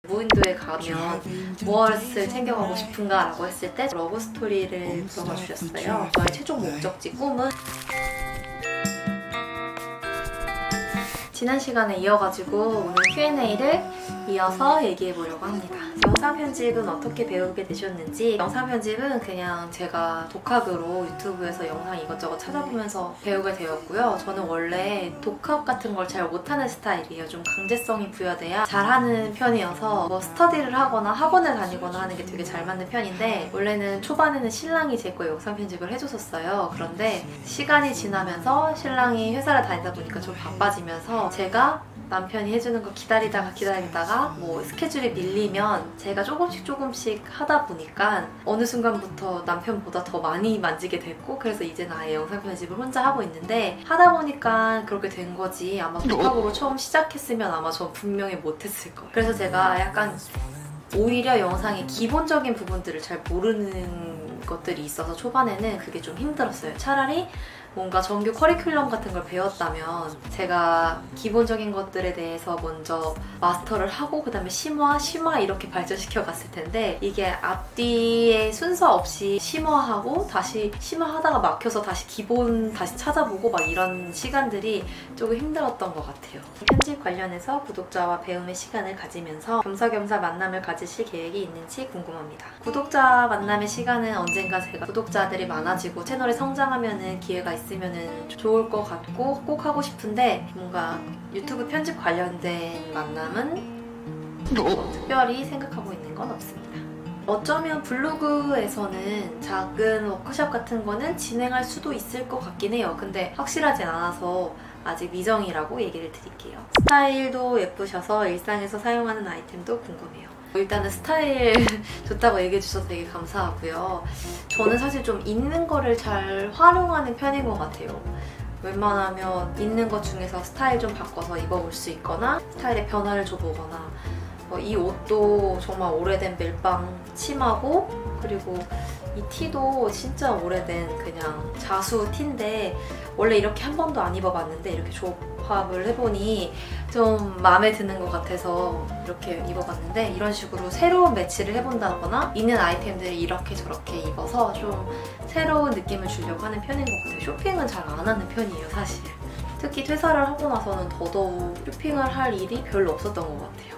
무인도에 가면 무엇을 챙겨가고 싶은가 라고 했을 때 러브스토리를 물어봐 주셨어요. 저의 최종 목적지 꿈은 지난 시간에 이어가지고 오늘 Q&A를 이어서 얘기해보려고 합니다. 영상 편집은 어떻게 배우게 되셨는지, 영상 편집은 그냥 제가 독학으로 유튜브에서 영상 이것저것 찾아보면서 배우게 되었고요. 저는 원래 독학 같은 걸 잘 못하는 스타일이에요. 좀 강제성이 부여돼야 잘하는 편이어서 뭐 스터디를 하거나 학원을 다니거나 하는 게 되게 잘 맞는 편인데, 원래는 초반에는 신랑이 제 거 영상 편집을 해줬었어요. 그런데 시간이 지나면서 신랑이 회사를 다니다 보니까 좀 바빠지면서 제가 남편이 해주는 거 기다리다가 뭐 스케줄이 밀리면 제가 조금씩 하다 보니까 어느 순간부터 남편보다 더 많이 만지게 됐고, 그래서 이제는 아예 영상 편집을 혼자 하고 있는데, 하다 보니까 그렇게 된 거지 아마 독학으로 처음 시작했으면 아마 전 분명히 못했을 거예요. 그래서 제가 약간 오히려 영상의 기본적인 부분들을 잘 모르는 것들이 있어서 초반에는 그게 좀 힘들었어요. 차라리 뭔가 정규 커리큘럼 같은 걸 배웠다면 제가 기본적인 것들에 대해서 먼저 마스터를 하고 그 다음에 심화 이렇게 발전시켜 갔을 텐데, 이게 앞뒤에 순서 없이 심화하고 다시 심화하다가 막혀서 다시 기본 다시 찾아보고 막 이런 시간들이 조금 힘들었던 것 같아요. 편집 관련해서 구독자와 배움의 시간을 가지면서 겸사겸사 만남을 가지실 계획이 있는지 궁금합니다. 구독자 만남의 시간은 언젠가 제가 구독자들이 많아지고 채널이 성장하면은 기회가 있으면 좋을 것 같고 꼭 하고 싶은데, 뭔가 유튜브 편집 관련된 만남은 특별히 생각하고 있는 건 없습니다. 어쩌면 블로그에서는 작은 워크숍 같은 거는 진행할 수도 있을 것 같긴 해요. 근데 확실하진 않아서 아직 미정이라고 얘기를 드릴게요. 스타일도 예쁘셔서 일상에서 사용하는 아이템도 궁금해요. 일단은 스타일 좋다고 얘기해 주셔서 되게 감사하고요. 저는 사실 좀 있는 거를 잘 활용하는 편인 것 같아요. 웬만하면 있는 것 중에서 스타일 좀 바꿔서 입어볼 수 있거나 스타일에 변화를 줘보거나, 이 옷도 정말 오래된 멜빵 치마고, 그리고 이 티도 진짜 오래된 그냥 자수 티인데 원래 이렇게 한 번도 안 입어봤는데 이렇게 조합을 해보니 좀 마음에 드는 것 같아서 이렇게 입어봤는데, 이런 식으로 새로운 매치를 해본다거나 있는 아이템들을 이렇게 저렇게 입어서 좀 새로운 느낌을 주려고 하는 편인 것 같아요. 쇼핑은 잘 안 하는 편이에요, 사실. 특히 퇴사를 하고 나서는 더더욱 쇼핑을 할 일이 별로 없었던 것 같아요.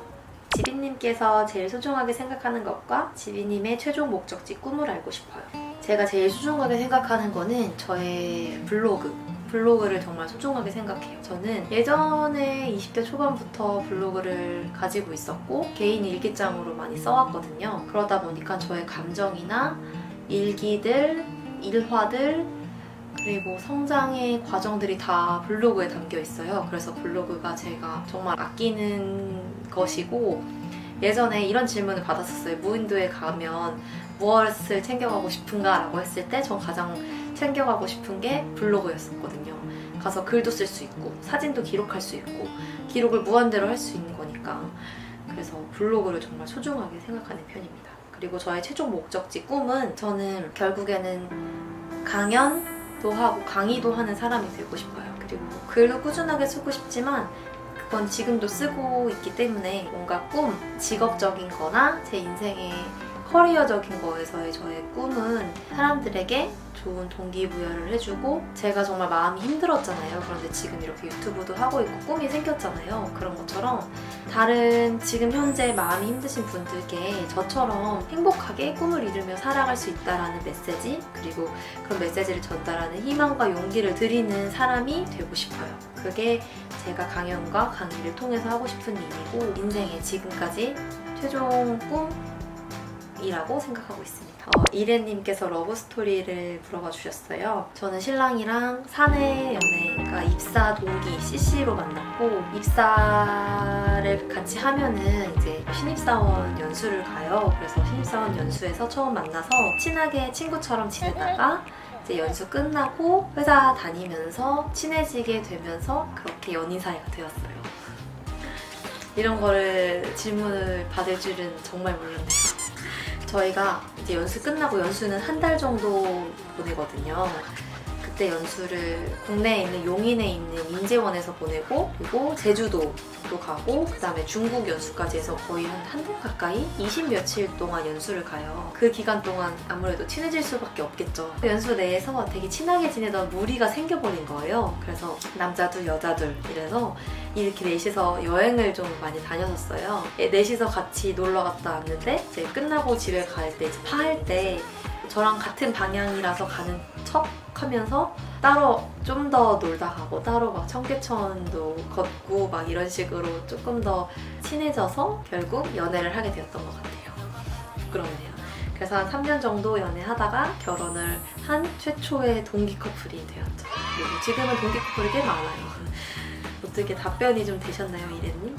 지비님께서 제일 소중하게 생각하는 것과 지비님의 최종 목적지 꿈을 알고 싶어요. 제가 제일 소중하게 생각하는 거는 저의 블로그를 정말 소중하게 생각해요. 저는 예전에 20대 초반부터 블로그를 가지고 있었고 개인 일기장으로 많이 써왔거든요. 그러다 보니까 저의 감정이나 일기들, 일화들, 그리고 성장의 과정들이 다 블로그에 담겨 있어요. 그래서 블로그가 제가 정말 아끼는 것이고, 예전에 이런 질문을 받았었어요. 무인도에 가면 무엇을 챙겨가고 싶은가 라고 했을 때 전 가장 챙겨가고 싶은 게 블로그였었거든요. 가서 글도 쓸 수 있고 사진도 기록할 수 있고 기록을 무한대로 할 수 있는 거니까. 그래서 블로그를 정말 소중하게 생각하는 편입니다. 그리고 저의 최종 목적지 꿈은, 저는 결국에는 강연도 하고 강의도 하는 사람이 되고 싶어요. 그리고 글도 꾸준하게 쓰고 싶지만 그건 지금도 쓰고 있기 때문에 뭔가 꿈, 직업적인 거나 제 인생의 커리어적인 거에서의 저의 꿈은 사람들에게 좋은 동기부여를 해주고, 제가 정말 마음이 힘들었잖아요. 그런데 지금 이렇게 유튜브도 하고 있고 꿈이 생겼잖아요. 그런 것처럼 다른 지금 현재 마음이 힘드신 분들께 저처럼 행복하게 꿈을 이루며 살아갈 수 있다라는 메시지, 그리고 그런 메시지를 전달하는 희망과 용기를 드리는 사람이 되고 싶어요. 그게 제가 강연과 강의를 통해서 하고 싶은 일이고 인생의 지금까지 최종 꿈이라고 생각하고 있습니다. 이래님께서 러브스토리를 물어봐 주셨어요. 저는 신랑이랑 사내 연애, 그러니까 입사 동기 CC로 만났고, 입사를 같이 하면은 이제 신입사원 연수를 가요. 그래서 신입사원 연수에서 처음 만나서 친하게 친구처럼 지내다가 이제 연수 끝나고 회사 다니면서 친해지게 되면서 그렇게 연인 사이가 되었어요. 이런 거를 질문을 받을 줄은 정말 몰랐네요. 저희가 이제 연수 끝나고, 연수는 한 달 정도 보내거든요. 그 그때 연수를 국내에 있는 용인에 있는 인제원에서 보내고, 그리고 제주도도 가고, 그 다음에 중국 연수까지 해서 거의 한 달 가까이 20며칠 동안 연수를 가요. 그 기간 동안 아무래도 친해질 수밖에 없겠죠. 연수 내에서 되게 친하게 지내던 무리가 생겨버린 거예요. 그래서 남자 둘 여자 둘 이래서 이렇게 넷이서 여행을 좀 많이 다녔었어요. 넷이서 같이 놀러 갔다 왔는데 이제 끝나고 집에 갈 때, 이제 파할 때 저랑 같은 방향이라서 가는 척 하면서 따로 좀 더 놀다 가고, 따로 막 청계천도 걷고 막 이런 식으로 조금 더 친해져서 결국 연애를 하게 되었던 것 같아요. 부끄럽네요. 그래서 한 3년 정도 연애하다가 결혼을 한 최초의 동기 커플이 되었죠. 그리고 지금은 동기 커플이 꽤 많아요. 어떻게 답변이 좀 되셨나요, 이래님?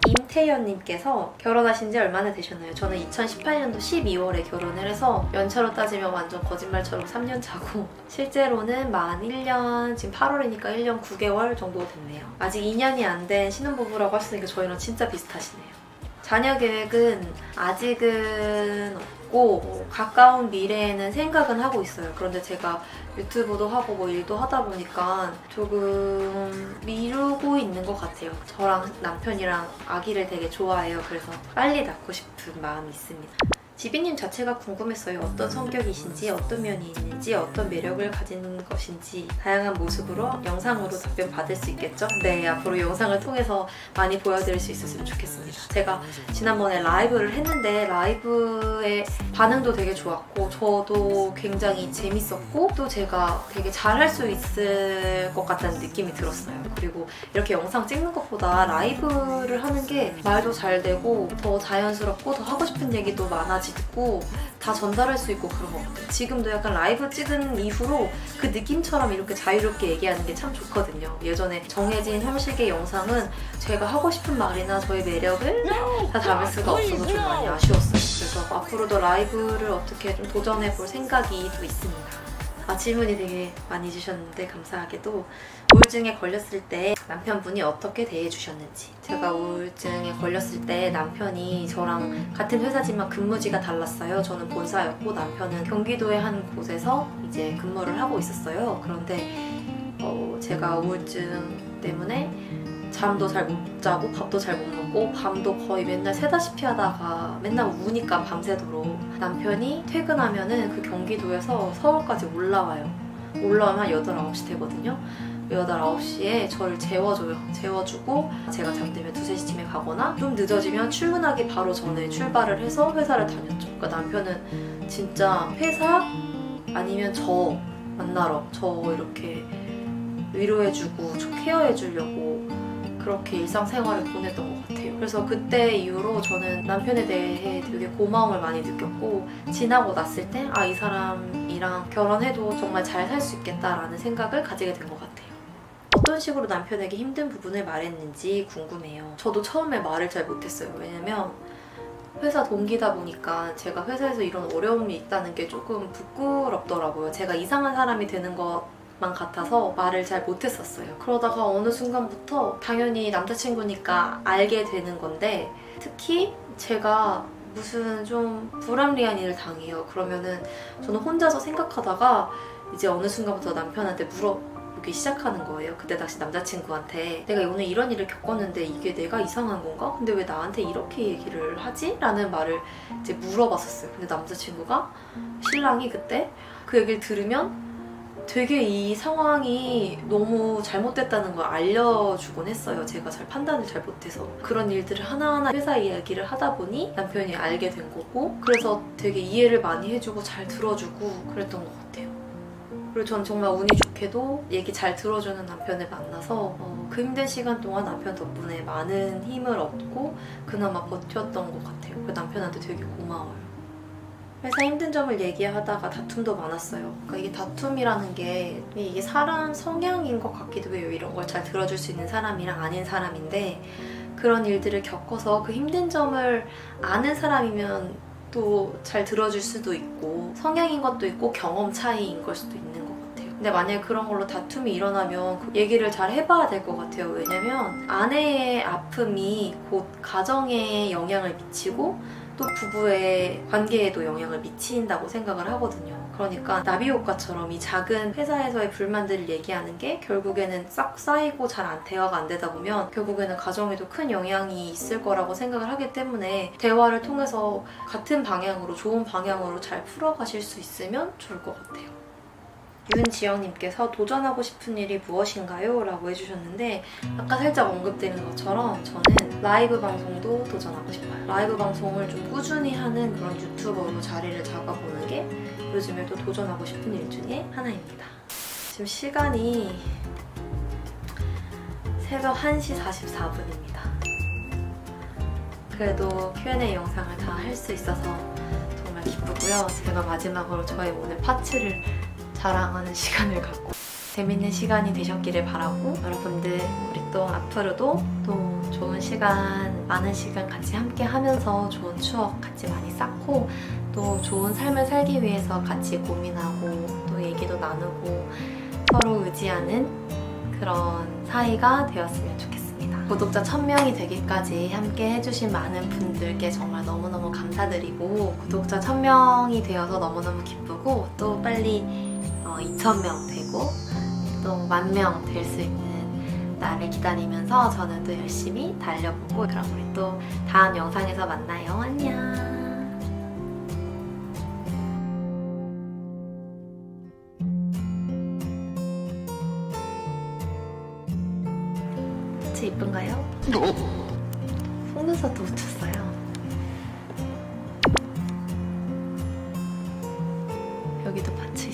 임태연님께서 결혼하신 지 얼마나 되셨나요? 저는 2018년도 12월에 결혼을 해서 연차로 따지면 완전 거짓말처럼 3년 차고, 실제로는 만 1년, 지금 8월이니까 1년 9개월 정도 됐네요. 아직 2년이 안 된 신혼부부라고 하시니까 저희랑 진짜 비슷하시네요. 자녀 계획은 아직은 없고 가까운 미래에는 생각은 하고 있어요. 그런데 제가 유튜브도 하고 뭐 일도 하다 보니까 조금 미루고 있는 것 같아요. 저랑 남편이랑 아기를 되게 좋아해요. 그래서 빨리 낳고 싶은 마음이 있습니다. 지비님 자체가 궁금했어요. 어떤 성격이신지, 어떤 면이 있는지, 어떤 매력을 가진 것인지 다양한 모습으로 영상으로 답변 받을 수 있겠죠? 네, 앞으로 영상을 통해서 많이 보여드릴 수 있었으면 좋겠습니다. 제가 지난번에 라이브를 했는데 라이브의 반응도 되게 좋았고 저도 굉장히 재밌었고 또 제가 되게 잘할 수 있을 것 같다는 느낌이 들었어요. 그리고 이렇게 영상 찍는 것보다 라이브를 하는 게 말도 잘 되고 더 자연스럽고 더 하고 싶은 얘기도 많아지고 다 전달할 수 있고 그런 것 같아요. 지금도 약간 라이브 찍은 이후로 그 느낌처럼 이렇게 자유롭게 얘기하는 게 참 좋거든요. 예전에 정해진 형식의 영상은 제가 하고 싶은 말이나 저의 매력을 다 담을 수가 없어서 좀 많이 아쉬웠어요. 그래서 앞으로도 라이브를 어떻게 좀 도전해볼 생각이 또 있습니다. 질문이 되게 많이 주셨는데 감사하게도 우울증에 걸렸을 때 남편분이 어떻게 대해주셨는지. 제가 우울증에 걸렸을 때 남편이 저랑 같은 회사지만 근무지가 달랐어요. 저는 본사였고 남편은 경기도의 한 곳에서 이제 근무를 하고 있었어요. 그런데 제가 우울증 때문에 잠도 잘 못 자고 밥도 잘 못 먹고 밤도 거의 맨날 새다시피 하다가 맨날 우니까 밤새도록 남편이 퇴근하면은 그 경기도에서 서울까지 올라와요. 올라오면 한 8, 9시 되거든요. 8, 9시에 저를 재워줘요. 재워주고 제가 잠들면 2, 3시쯤에 가거나 좀 늦어지면 출근하기 바로 전에 출발을 해서 회사를 다녔죠. 그러니까 남편은 진짜 회사 아니면 저 만나러 저 이렇게 위로해주고 저 케어해주려고 그렇게 일상생활을 보냈던 것 같아요. 그래서 그때 이후로 저는 남편에 대해 되게 고마움을 많이 느꼈고 지나고 났을 때 이 사람이랑 결혼해도 정말 잘 살 수 있겠다라는 생각을 가지게 된 것 같아요. 어떤 식으로 남편에게 힘든 부분을 말했는지 궁금해요. 저도 처음에 말을 잘 못했어요. 왜냐면 회사 동기다 보니까 제가 회사에서 이런 어려움이 있다는 게 조금 부끄럽더라고요. 제가 이상한 사람이 되는 것만 같아서 말을 잘 못했었어요. 그러다가 어느 순간부터 당연히 남자친구니까 알게 되는 건데 특히 제가 무슨 좀 불합리한 일을 당해요. 그러면은 저는 혼자서 생각하다가 이제 어느 순간부터 남편한테 물어보기 시작하는 거예요. 그때 다시 남자친구한테 내가 오늘 이런 일을 겪었는데 이게 내가 이상한 건가? 근데 왜 나한테 이렇게 얘기를 하지? 라는 말을 이제 물어봤었어요. 근데 남자친구가 신랑이 그때 그 얘기를 들으면 되게 이 상황이 너무 잘못됐다는 걸 알려주곤 했어요. 제가 잘 판단을 잘 못해서. 그런 일들을 하나하나 회사 이야기를 하다 보니 남편이 알게 된 거고 그래서 되게 이해를 많이 해주고 잘 들어주고 그랬던 것 같아요. 그리고 전 정말 운이 좋게도 얘기 잘 들어주는 남편을 만나서 그 힘든 시간 동안 남편 덕분에 많은 힘을 얻고 그나마 버텼던 것 같아요. 그 남편한테 되게 고마워요. 회사 힘든 점을 얘기하다가 다툼도 많았어요. 그러니까 이게 다툼이라는 게 이게 사람 성향인 것 같기도 해요. 이런 걸 잘 들어줄 수 있는 사람이랑 아닌 사람인데 그런 일들을 겪어서 그 힘든 점을 아는 사람이면 또 잘 들어줄 수도 있고 성향인 것도 있고 경험 차이인 걸 수도 있는 것 같아요. 근데 만약에 그런 걸로 다툼이 일어나면 그 얘기를 잘 해봐야 될 것 같아요. 왜냐면 아내의 아픔이 곧 가정에 영향을 미치고 또 부부의 관계에도 영향을 미친다고 생각을 하거든요. 그러니까 나비효과처럼 이 작은 회사에서의 불만들을 얘기하는 게 결국에는 싹 쌓이고 잘 대화가 안 되다 보면 결국에는 가정에도 큰 영향이 있을 거라고 생각을 하기 때문에 대화를 통해서 같은 방향으로, 좋은 방향으로 잘 풀어가실 수 있으면 좋을 것 같아요. 윤지영님께서 도전하고 싶은 일이 무엇인가요? 라고 해주셨는데 아까 살짝 언급드린 것처럼 저는 라이브 방송도 도전하고 싶어요. 라이브 방송을 좀 꾸준히 하는 그런 유튜버로 자리를 잡아보는 게 요즘에도 도전하고 싶은 일 중에 하나입니다. 지금 시간이 새벽 1시 44분입니다. 그래도 Q&A 영상을 다 할 수 있어서 정말 기쁘고요. 제가 마지막으로 저의 오늘 파츠를 자랑하는 시간을 갖고 재밌는 시간이 되셨기를 바라고 여러분들 우리 또 앞으로도 또 좋은 시간, 많은 시간 같이 함께 하면서 좋은 추억 같이 많이 쌓고 또 좋은 삶을 살기 위해서 같이 고민하고 또 얘기도 나누고 서로 의지하는 그런 사이가 되었으면 좋겠습니다. 구독자 1000명이 되기까지 함께 해주신 많은 분들께 정말 너무너무 감사드리고 구독자 1000명이 되어서 너무너무 기쁘고 또 빨리 2000명 되고 또 10,000명 될 수 있는 날을 기다리면서 저는 또 열심히 달려보고 그럼 우리 또 다음 영상에서 만나요. 안녕. 파츠 이쁜가요? 속눈썹도 붙였어요. 여기도 파츠